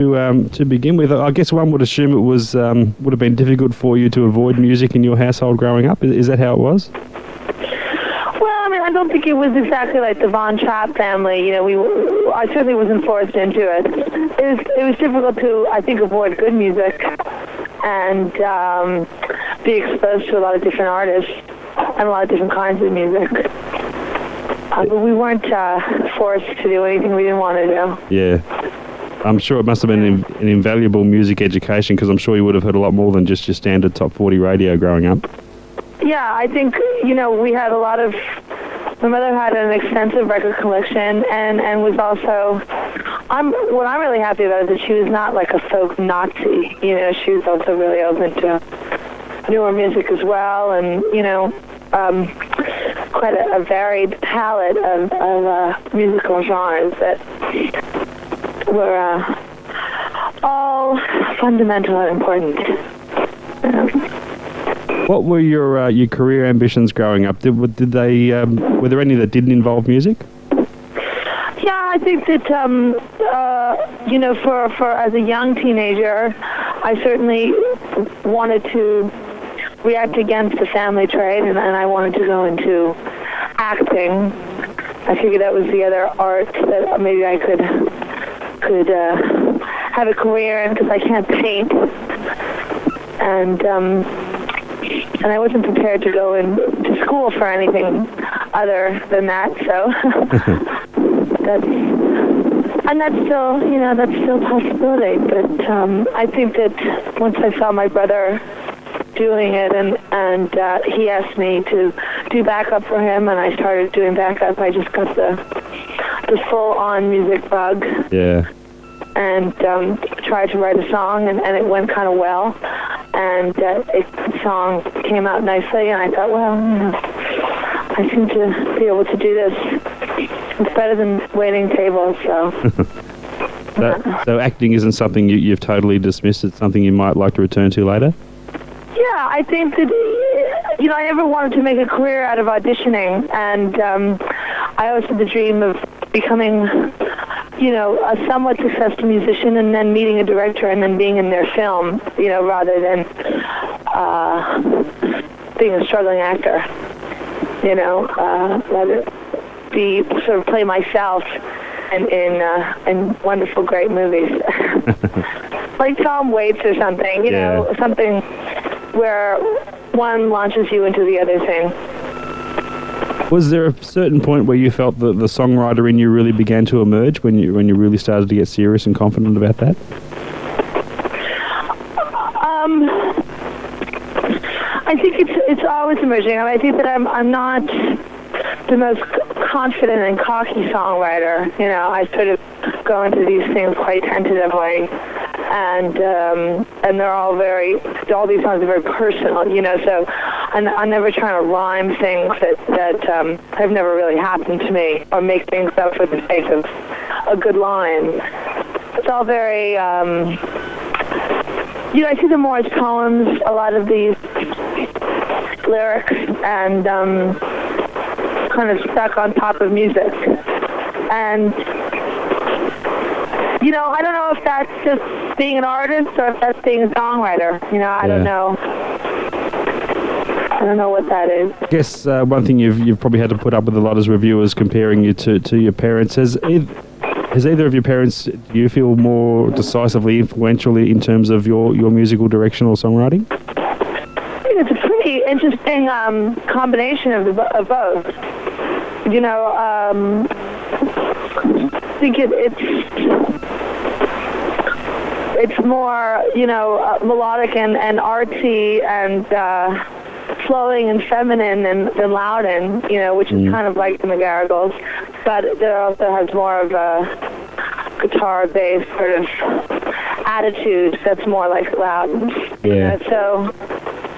To begin with, I guess one would assume it was would have been difficult for you to avoid music in your household growing up. Is that how it was? Well, I mean, I don't think it was exactly like the Von Trapp family. You know, I certainly wasn't forced into it. It was difficult to, I think, avoid good music and be exposed to a lot of different artists and a lot of different kinds of music. But we weren't forced to do anything we didn't want to do. Yeah. I'm sure it must have been an invaluable music education, because I'm sure you would have heard a lot more than just your standard top 40 radio growing up. Yeah, I think, you know, we had a lot of... My mother had an extensive record collection and was also... What I'm really happy about is that she was not like a folk Nazi. You know, she was also really open to newer music as well, and, you know, quite a varied palette of musical genres that were all fundamental and important. What were your career ambitions growing up? Were there any that didn't involve music? Yeah, I think that you know, for as a young teenager, I certainly wanted to react against the family trade, and I wanted to go into acting. I figured that was the other art that maybe I could have a career in, because I can't paint, and I wasn't prepared to go into school for anything other than that. So that's still, you know, that's still a possibility. But I think that once I saw my brother doing it, and he asked me to do backup for him, and I started doing backup, I just got the full-on music bug. Yeah. And tried to write a song, and it went kind of well, and the song came out nicely, and I thought, well, you know, I seem to be able to do this. It's better than waiting tables, so... So acting isn't something you've totally dismissed. It's something you might like to return to later? Yeah, I think that, you know, I never wanted to make a career out of auditioning, and I always had the dream of becoming, you know, a somewhat successful musician, and then meeting a director and then being in their film, you know, rather than being a struggling actor, you know, rather be sort of play myself in wonderful, great movies. Like Tom Waits or something, you know, something where one launches you into the other thing. Was there a certain point where you felt that the songwriter in you really began to emerge, when you really started to get serious and confident about that? I think it's always emerging. I think that I'm not the most confident and cocky songwriter. You know, I sort of go into these things quite tentatively, and they're all these songs are very personal. You know, so I'm never trying to rhyme things that have never really happened to me, or make things up for the sake of a good line. It's all very, you know, I see the Morris poems, a lot of these lyrics, and kind of stuck on top of music. And, you know, I don't know if that's just being an artist or if that's being a songwriter. You know, I don't know. I don't know what that is. I guess one thing you've probably had to put up with a lot as reviewers comparing you to your parents. Has either of your parents, do you feel, more decisively influential in terms of your musical direction or songwriting? I think it's a pretty interesting combination of both. You know, I think it's more, you know, melodic and artsy and flowing and feminine than Loudon, you know, which is kind of like the McGarrigles, but there also has more of a guitar-based sort of attitude that's more like Loudon's. Yeah. So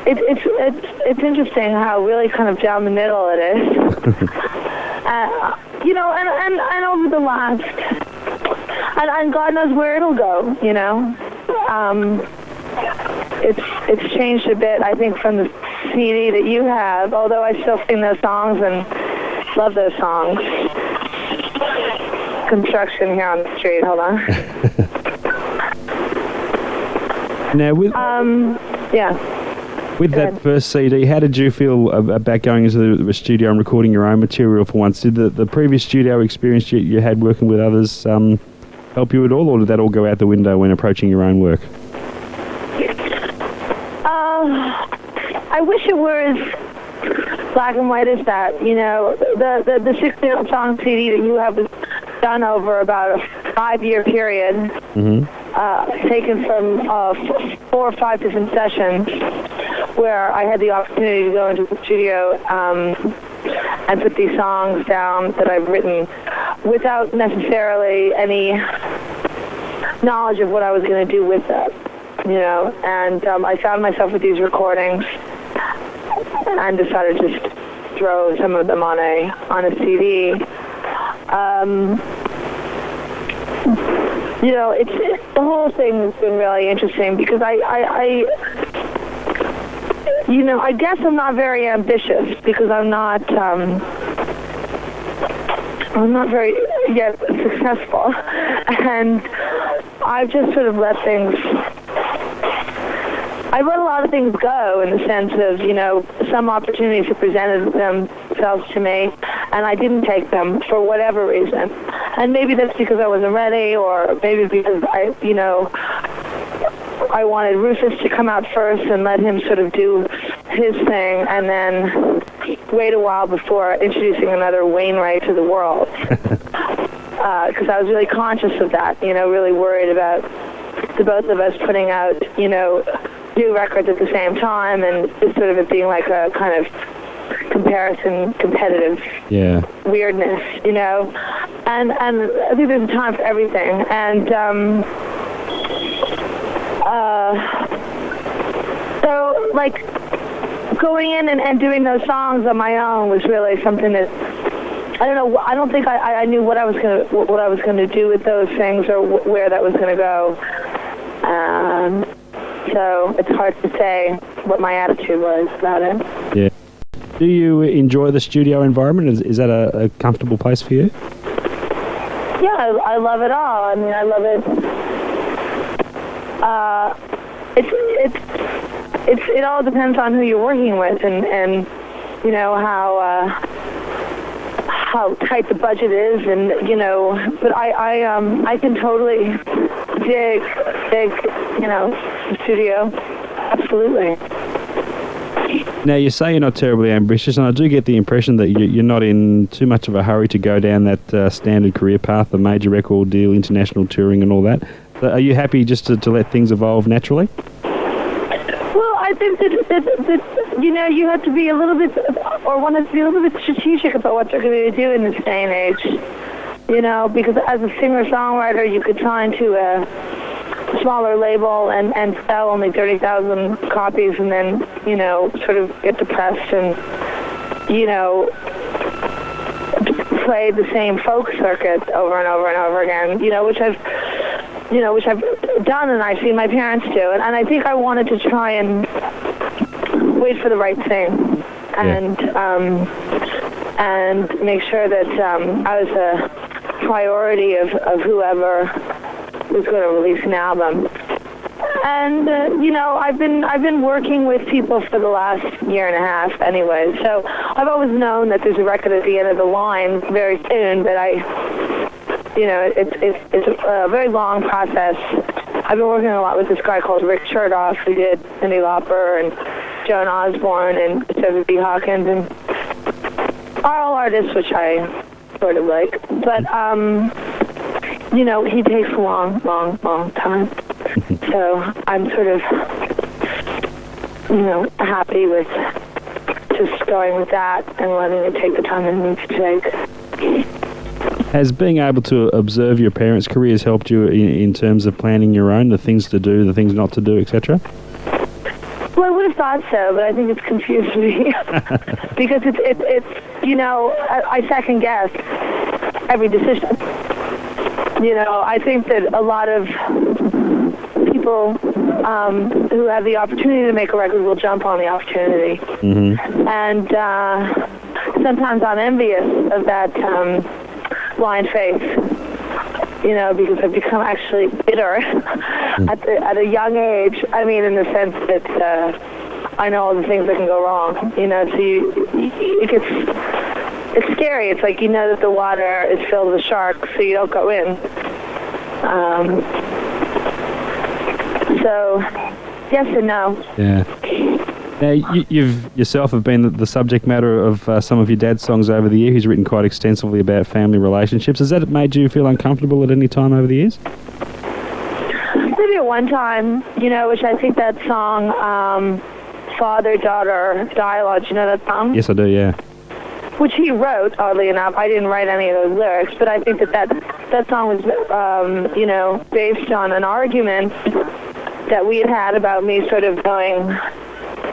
it's interesting how really kind of down the middle it is. You know, and over the last, and God knows where it'll go, you know. It's changed a bit, I think, from the CD that you have, although I still sing those songs and love those songs. Construction here on the street, hold on. Now, Yeah. with that first CD, how did you feel about going into the studio and recording your own material for once? Did the previous studio experience you had working with others help you at all, or did that all go out the window when approaching your own work? I wish it were as black and white as that. You know, the 16 song CD that you have done over about a 5-year period, taken from 4 or 5 different sessions, where I had the opportunity to go into the studio and put these songs down that I've written without necessarily any knowledge of what I was going to do with them, you know. And I found myself with these recordings and decided to just throw some of them on a CD. You know, the whole thing has been really interesting because I you know, I guess I'm not very ambitious because I'm not very yet successful, and I've just sort of let things. I let a lot of things go in the sense of, you know, some opportunities have presented themselves to me, and I didn't take them for whatever reason. And maybe that's because I wasn't ready, or maybe because I wanted Rufus to come out first and let him sort of do his thing, and then wait a while before introducing another Wainwright to the world. Because I was really conscious of that, you know, really worried about the both of us putting out, you know, new records at the same time, and just sort of it being like a kind of competitive weirdness, you know. And I think there's a time for everything. And so, like, going in and doing those songs on my own was really something that I don't know. I don't think I knew what I was gonna do with those things or where that was gonna go. So it's hard to say what my attitude was about it. Yeah. Do you enjoy the studio environment? Is that a comfortable place for you? Yeah, I love it all. I mean, I love it. It all depends on who you're working with, and you know how tight the budget is, and you know. But I can totally dig you know, the studio. Absolutely. Now, you say you're not terribly ambitious, and I do get the impression that you're not in too much of a hurry to go down that standard career path, the major record deal, international touring and all that. So are you happy just to let things evolve naturally? Well, I think that you know, you have to be a little bit, or want to be a little bit strategic about what you're going to do in this day and age. You know, because as a singer-songwriter, you could sign to a smaller label and sell only 30,000 copies, and then, you know, sort of get depressed and, you know, play the same folk circuit over and over and over again, you know, which I've done and I've seen my parents do. And I think I wanted to try and wait for the right thing and make sure that I was a priority of whoever was going to release an album. And you know, I've been working with people for the last year and a half anyway, so I've always known that there's a record at the end of the line very soon, but you know, it's a very long process. I've been working a lot with this guy called Rick Chertoff, who did Cyndi Lauper and Joan Osborne and Sophie B. Hawkins, and all artists which I sort of like. But you know, he takes a long time. So I'm sort of, you know, happy with just going with that and letting it take the time it needs to take. Has being able to observe your parents' careers helped you in terms of planning your own, the things to do, the things not to do, etc.? Well, I would have thought so, but I think it's confused me because it's you know, I second guess every decision. You know, I think that a lot of people who have the opportunity to make a record will jump on the opportunity. Mm-hmm. And sometimes I'm envious of that blind faith, you know, because I've become actually bitter at a young age. I mean, in the sense that I know all the things that can go wrong. You know, so it's scary. It's like you know that the water is filled with sharks, so you don't go in. So yes and no. Yeah. Now, you've yourself have been the subject matter of some of your dad's songs over the year. He's written quite extensively about family relationships. Has that made you feel uncomfortable at any time over the years? Maybe at one time, you know, which I think that song, Father-Daughter Dialogue, you know that song? Yes, I do, yeah. Which he wrote, oddly enough. I didn't write any of those lyrics, but I think that song was, you know, based on an argument that we had about me sort of going,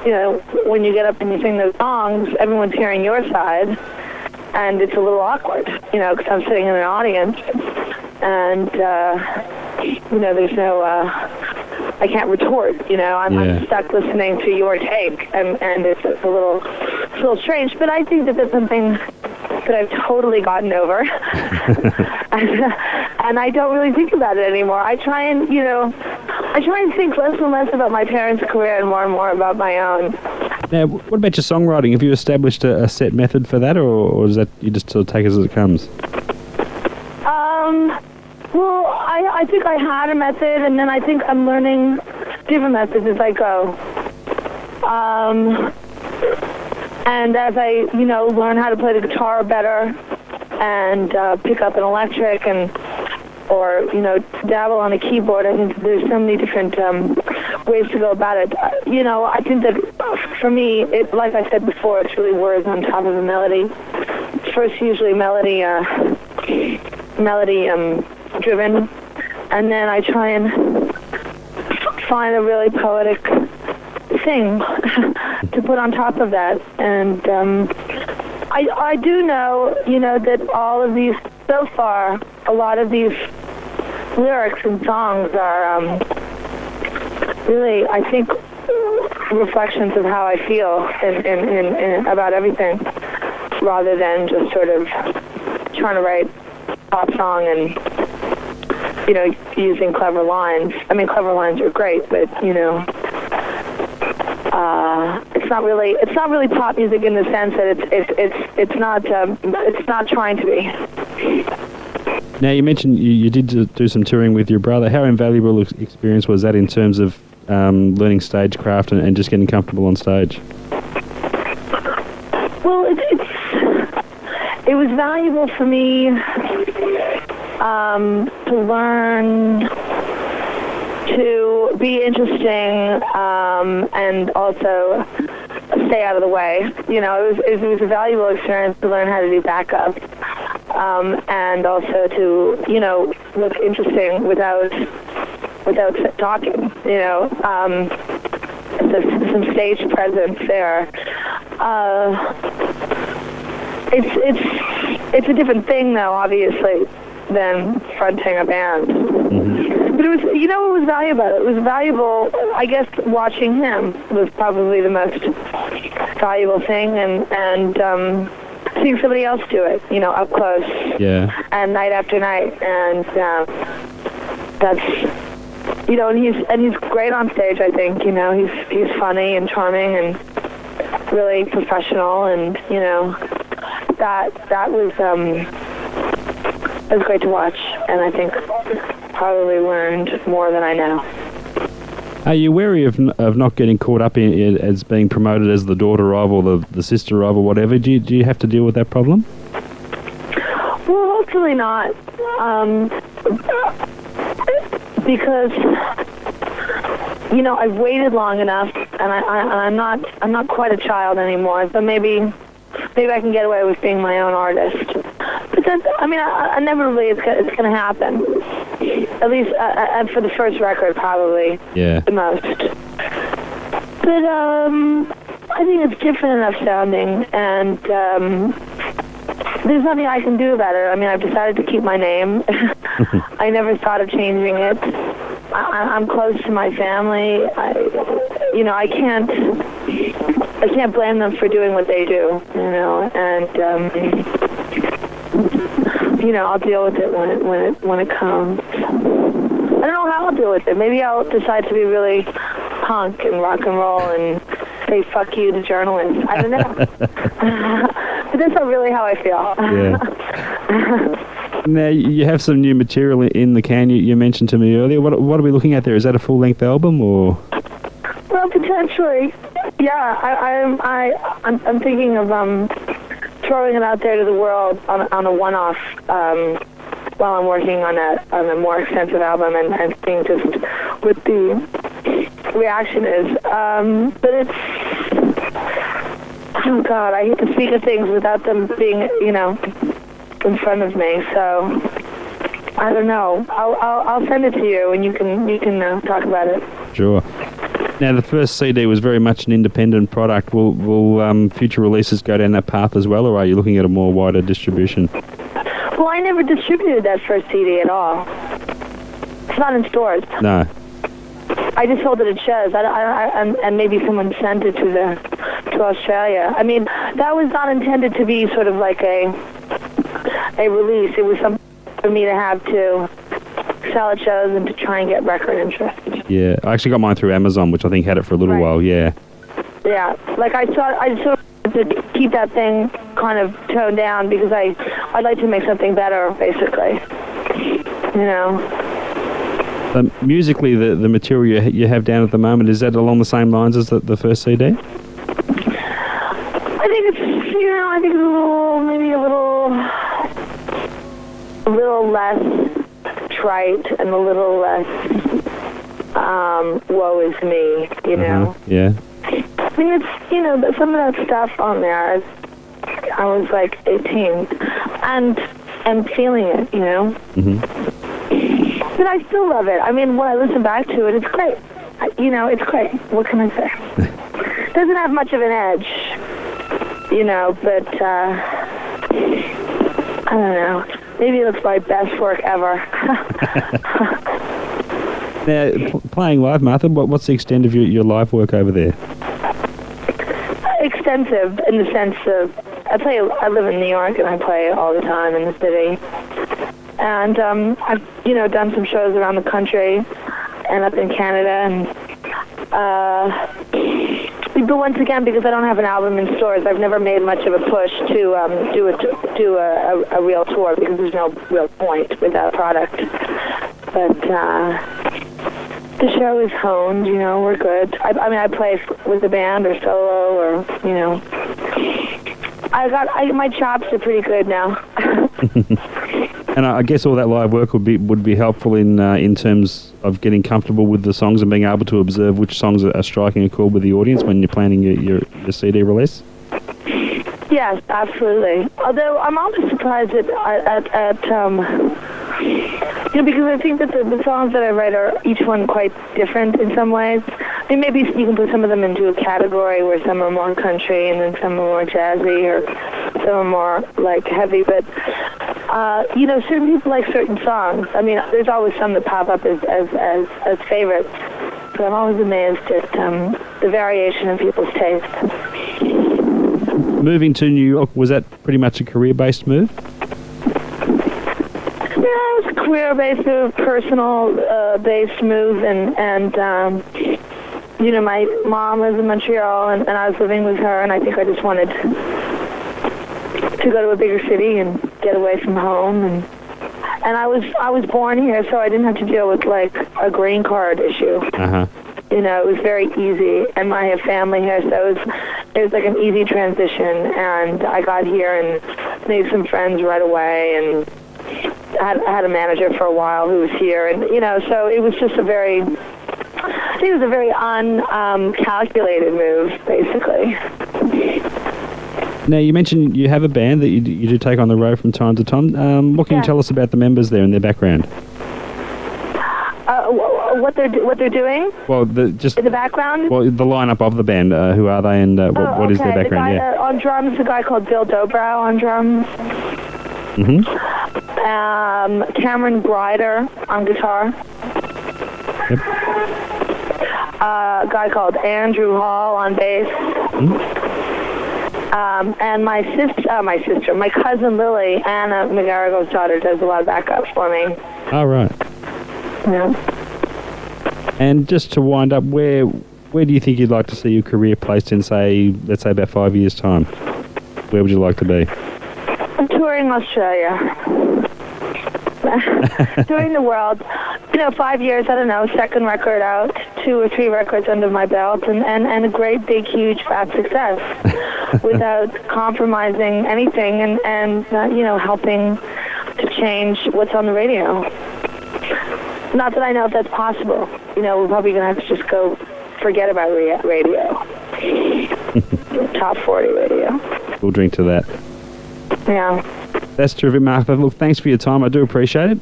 you know, when you get up and you sing those songs, everyone's hearing your side, and it's a little awkward, you know, because I'm sitting in an audience, and, you know, there's no, I can't retort, you know, I'm stuck listening to your take, and it's a little strange, but I think that that's something that I've totally gotten over, and I don't really think about it anymore. I try and think less and less about my parents' career and more about my own. Now, what about your songwriting? Have you established a set method for that, or is that you just sort of take it as it comes? Well, I think I had a method, and then I think I'm learning different methods as I go. And as I, you know, learn how to play the guitar better and pick up an electric or, you know, dabble on a keyboard, I think there's so many different ways to go about it. You know, I think that for me, like I said before, it's really words on top of a melody. First, usually melody driven, and then I try and find a really poetic thing to put on top of that. And I do know, you know, that all of these, so far, a lot of these lyrics and songs are really, I think, reflections of how I feel in about everything, rather than just sort of trying to write a pop song and, you know, using clever lines. I mean, clever lines are great, but, you know, it's not really pop music in the sense that it's not trying to be. Now, you mentioned you did do some touring with your brother. How invaluable experience was that in terms of learning stagecraft and just getting comfortable on stage? Well, it was valuable for me to learn to be interesting and also stay out of the way. You know, it was a valuable experience to learn how to do backup and also to, you know, look interesting without talking. You know, some stage presence there. It's a different thing, though, obviously, than fronting a band. Mm-hmm. But it was, you know, what was valuable about it? It was valuable, I guess, watching him was probably the most valuable thing, and seeing somebody else do it, you know, up close, and night after night, and that's, you know, and he's great on stage. I think, you know, he's funny and charming and really professional, and you know, that was great to watch, and I think probably learned more than I know. Are you wary of not getting caught up in it as being promoted as the daughter of or the sister of or whatever? Do you have to deal with that problem? Well, hopefully not, because, you know, I've waited long enough, and I'm not quite a child anymore. So maybe I can get away with being my own artist. But that's, I mean, inevitably it's going to happen. At least for the first record, probably the most. But I think it's different enough sounding, and there's nothing I can do about it. I mean, I've decided to keep my name. I never thought of changing it. I'm close to my family. I can't blame them for doing what they do, you know, and you know, I'll deal with it when it comes. I don't know how I'll deal with it. Maybe I'll decide to be really punk and rock and roll and say fuck you to journalists. I don't know. But that's not really how I feel. Yeah. Now, you have some new material in the can you mentioned to me earlier. What are we looking at there? Is that a full-length album, or...? Well, potentially. Yeah, I'm thinking of throwing it out there to the world on a one-off while I'm working on a more extensive album and seeing just what the reaction is. But it's, oh God, I hate to speak of things without them being, in front of me. So I don't know. I'll send it to you and you can talk about it. Sure. Now, the first CD was very much an independent product. Will future releases go down that path as well, or are you looking at a more wider distribution? Well, I never distributed that first CD at all. It's not in stores. No. I just sold it at shows. And maybe someone sent it to Australia. I mean, that was not intended to be sort of like a release. It was something for me to have to sell at shows and to try and get record interest. Yeah, I actually got mine through Amazon, which I think had it for a little while. Yeah. Yeah, like I sort of to keep that thing kind of toned down because I'd like to make something better, basically. Musically, the material you have down at the moment, is that along the same lines as the first CD? I think it's maybe a little less trite and a little less woe is me, Yeah. I mean, it's, some of that stuff on there, I was like 18 and feeling it, Mm-hmm. But I still love it. I mean, when I listen back to it, it's great. It's great. What can I say? Doesn't have much of an edge, but I don't know. Maybe it's my best work ever. Now, playing live, Martha, what's the extent of your live work over there? Extensive in the sense of, I live in New York and I play all the time in the city. And I've, done some shows around the country and up in Canada. But once again, because I don't have an album in stores, I've never made much of a push to do a real tour because there's no real point with that product. But the show is honed, we're good. I play with a band or solo or, my chops are pretty good now. And I guess all that live work would be helpful in terms of getting comfortable with the songs and being able to observe which songs are striking a chord with the audience when you're planning your CD release. Yes, absolutely. Although I'm always surprised at because I think that the songs that I write are each one quite different in some ways. I mean, maybe you can put some of them into a category where some are more country and then some are more jazzy or some are more like heavy. But certain people like certain songs. I mean, there's always some that pop up as favorites. But I'm always amazed at the variation in people's taste. Moving to New York, was that pretty much a career-based move? Yeah, it was a career-based move, personal-based move, and my mom was in Montreal, and I was living with her, and I think I just wanted to go to a bigger city and get away from home, and I was born here, so I didn't have to deal with like a green card issue. Uh-huh. It was very easy, and I have family here, so it was like an easy transition, and I got here and made some friends right away, and I had a manager for a while who was here, and so it was just a very uncalculated move, basically. Now, you mentioned you have a band that you do take on the road from time to time. What can you tell us about the members there and their background? What they're doing? Well, just in the background. Well, the lineup of the band. Who are they, and what is their background? The guy, on drums, a guy called Bill Dobrow on drums. Mm-hmm. Cameron Grider on guitar. Yep. A guy called Andrew Hall on bass. Mm-hmm. And my cousin Lily, Anna McGarrigo's daughter, does a lot of backup for me. Oh, right. Yeah. And just to wind up, where do you think you'd like to see your career placed in, let's say about 5 years' time? Where would you like to be? Touring Australia. Touring the world. 5 years, I don't know, second record out, 2 or 3 records under my belt, and a great, big, huge, fat success without compromising anything and helping to change what's on the radio. Not that I know if that's possible. We're probably going to have to just go forget about radio. Top 40 radio. We'll drink to that. Yeah. That's terrific, Martha. Look, thanks for your time. I do appreciate it.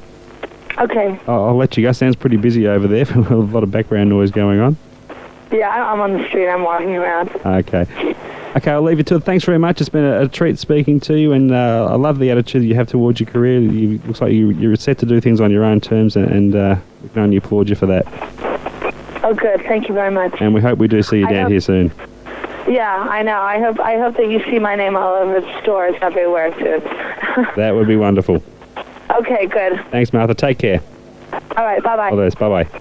Okay. I'll let you go. Sounds pretty busy over there. A lot of background noise going on. Yeah, I'm on the street. I'm walking around. Okay, I'll leave it to it. Thanks very much. It's been a treat speaking to you, and I love the attitude you have towards your career. Looks like you're set to do things on your own terms, and we can only applaud you for that. Oh, good. Thank you very much. And we hope we do see you down here soon. Yeah, I know. I hope that you see my name all over the stores everywhere soon. That would be wonderful. Okay, good. Thanks, Martha. Take care. All right, bye-bye. All the best. Bye-bye.